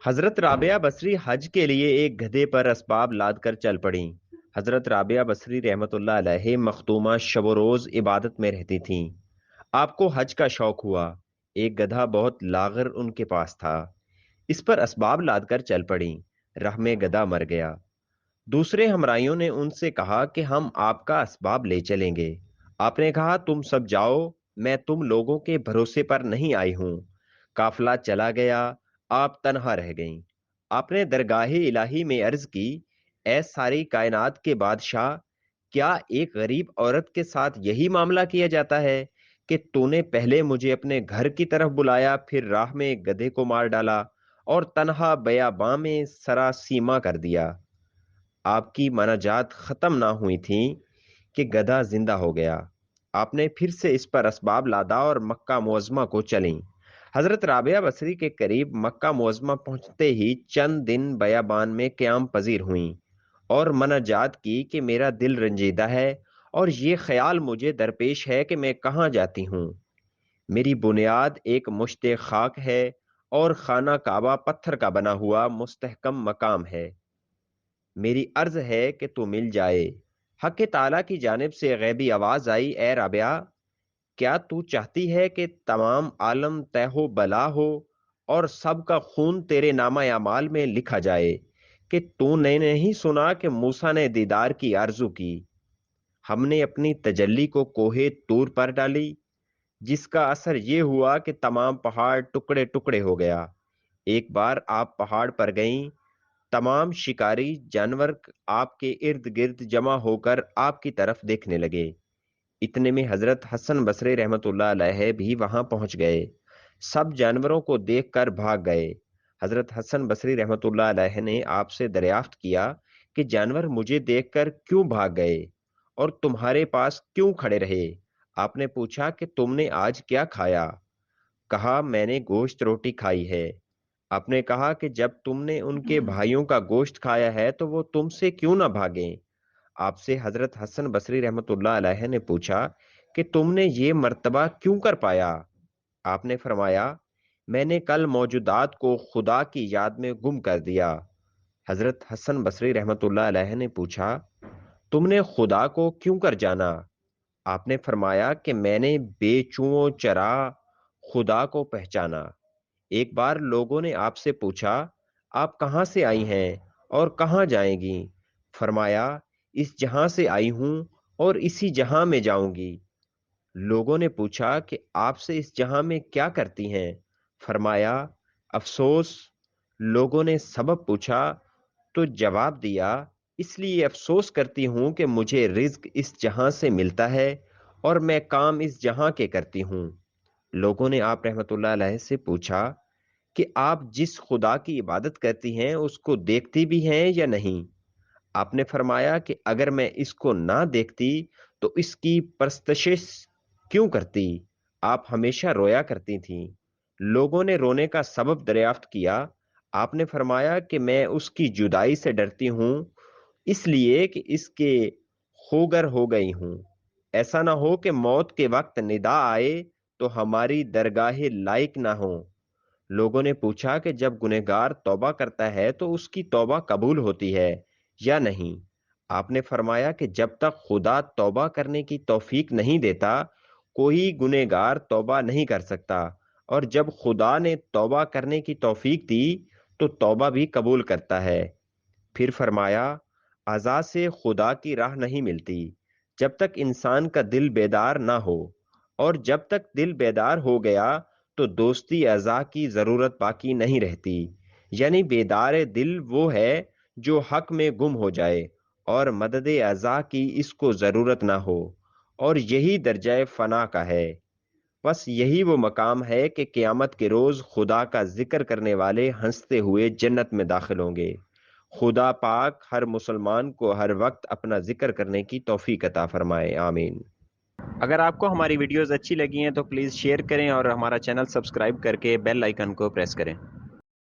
حضرت رابعہ بصری حج کے لیے ایک گدھے پر اسباب لاد کر چل پڑیں۔ حضرت رابعہ بصری رحمت اللہ علیہ مختومہ شب و روز عبادت میں رہتی تھیں۔ آپ کو حج کا شوق ہوا۔ ایک گدھا بہت لاغر ان کے پاس تھا۔ اس پر اسباب لاد کر چل پڑیں۔ راہ میں گدھا مر گیا۔ دوسرے ہمراہیوں نے ان سے کہا کہ ہم آپ کا اسباب لے چلیں گے۔ آپ نے کہا تم سب جاؤ، میں تم لوگوں کے بھروسے پر نہیں آئی ہوں۔ قافلہ چلا گیا، آپ تنہا رہ گئیں۔ آپ نے درگاہ الہی میں عرض کی، اے ساری کائنات کے بادشاہ، کیا ایک غریب عورت کے ساتھ یہی معاملہ کیا جاتا ہے کہ تو نے پہلے مجھے اپنے گھر کی طرف بلایا، پھر راہ میں گدھے کو مار ڈالا اور تنہا بیاباں میں سراسیما کر دیا۔ آپ کی مناجات ختم نہ ہوئی تھیں کہ گدھا زندہ ہو گیا۔ آپ نے پھر سے اس پر اسباب لادا اور مکہ معظمہ کو چلیں۔ حضرت رابعہ بصری کے قریب مکہ معظمہ پہنچتے ہی چند دن بیابان میں قیام پذیر ہوئیں اور مناجات کی کہ میرا دل رنجیدہ ہے اور یہ خیال مجھے درپیش ہے کہ میں کہاں جاتی ہوں۔ میری بنیاد ایک مشت خاک ہے اور خانہ کعبہ پتھر کا بنا ہوا مستحکم مقام ہے۔ میری عرض ہے کہ تو مل جائے۔ حق تعالیٰ کی جانب سے غیبی آواز آئی، اے رابعہ، کیا تو چاہتی ہے کہ تمام عالم تہ و بلا ہو اور سب کا خون تیرے نامہ اعمال میں لکھا جائے کہ تو نے نہیں سنا کہ موسیٰ نے دیدار کی آرزو کی؟ ہم نے اپنی تجلی کو کوہ طور پر ڈالی، جس کا اثر یہ ہوا کہ تمام پہاڑ ٹکڑے ٹکڑے ہو گیا۔ ایک بار آپ پہاڑ پر گئیں، تمام شکاری جانور آپ کے ارد گرد جمع ہو کر آپ کی طرف دیکھنے لگے۔ اتنے میں حضرت حسن بصری رحمت اللہ علیہ بھی وہاں پہنچ گئے۔ سب جانوروں کو دیکھ کر بھاگ گئے۔ حضرت حسن بصری رحمت اللہ علیہ نے آپ سے دریافت کیا کہ جانور مجھے دیکھ کر کیوں بھاگ گئے اور تمہارے پاس کیوں کھڑے رہے؟ آپ نے پوچھا کہ تم نے آج کیا کھایا؟ کہا میں نے گوشت روٹی کھائی ہے۔ آپ نے کہا کہ جب تم نے ان کے بھائیوں کا گوشت کھایا ہے تو وہ تم سے کیوں نہ بھاگیں؟ آپ سے حضرت حسن بصری رحمت اللہ علیہ نے پوچھا کہ تم نے یہ مرتبہ کیوں کر پایا؟ آپ نے فرمایا میں نے کل موجودات کو خدا کی یاد میں گم کر دیا۔ حضرت حسن بصری رحمت اللہ علیہ نے پوچھا تم نے خدا کو کیوں کر جانا؟ آپ نے فرمایا کہ میں نے بے چوں چرا خدا کو پہچانا۔ ایک بار لوگوں نے آپ سے پوچھا آپ کہاں سے آئی ہیں اور کہاں جائیں گی؟ فرمایا اس جہاں سے آئی ہوں اور اسی جہاں میں جاؤں گی۔ لوگوں نے پوچھا کہ آپ سے اس جہاں میں کیا کرتی ہیں؟ فرمایا افسوس۔ لوگوں نے سبب پوچھا تو جواب دیا اس لیے افسوس کرتی ہوں کہ مجھے رزق اس جہاں سے ملتا ہے اور میں کام اس جہاں کے کرتی ہوں۔ لوگوں نے آپ رحمت اللہ علیہ سے پوچھا کہ آپ جس خدا کی عبادت کرتی ہیں اس کو دیکھتی بھی ہیں یا نہیں؟ آپ نے فرمایا کہ اگر میں اس کو نہ دیکھتی تو اس کی پرستش کیوں کرتی؟ آپ ہمیشہ رویا کرتی تھیں۔ لوگوں نے رونے کا سبب دریافت کیا۔ آپ نے فرمایا کہ میں اس کی جدائی سے ڈرتی ہوں، اس لیے کہ اس کے خوگر ہو گئی ہوں۔ ایسا نہ ہو کہ موت کے وقت ندا آئے تو ہماری درگاہ لائق نہ ہو۔ لوگوں نے پوچھا کہ جب گنہگار توبہ کرتا ہے تو اس کی توبہ قبول ہوتی ہے یا نہیں؟ آپ نے فرمایا کہ جب تک خدا توبہ کرنے کی توفیق نہیں دیتا کوئی گنہگار توبہ نہیں کر سکتا، اور جب خدا نے توبہ کرنے کی توفیق دی تو توبہ بھی قبول کرتا ہے۔ پھر فرمایا عزا سے خدا کی راہ نہیں ملتی جب تک انسان کا دل بیدار نہ ہو، اور جب تک دل بیدار ہو گیا تو دوستی عزا کی ضرورت باقی نہیں رہتی۔ یعنی بیدار دل وہ ہے جو حق میں گم ہو جائے اور مدد عزا کی اس کو ضرورت نہ ہو، اور یہی درجہ فنا کا ہے۔ بس یہی وہ مقام ہے کہ قیامت کے روز خدا کا ذکر کرنے والے ہنستے ہوئے جنت میں داخل ہوں گے۔ خدا پاک ہر مسلمان کو ہر وقت اپنا ذکر کرنے کی توفیق عطا فرمائے، آمین۔ اگر آپ کو ہماری ویڈیوز اچھی لگی ہیں تو پلیز شیئر کریں اور ہمارا چینل سبسکرائب کر کے بیل آئیکن کو پریس کریں۔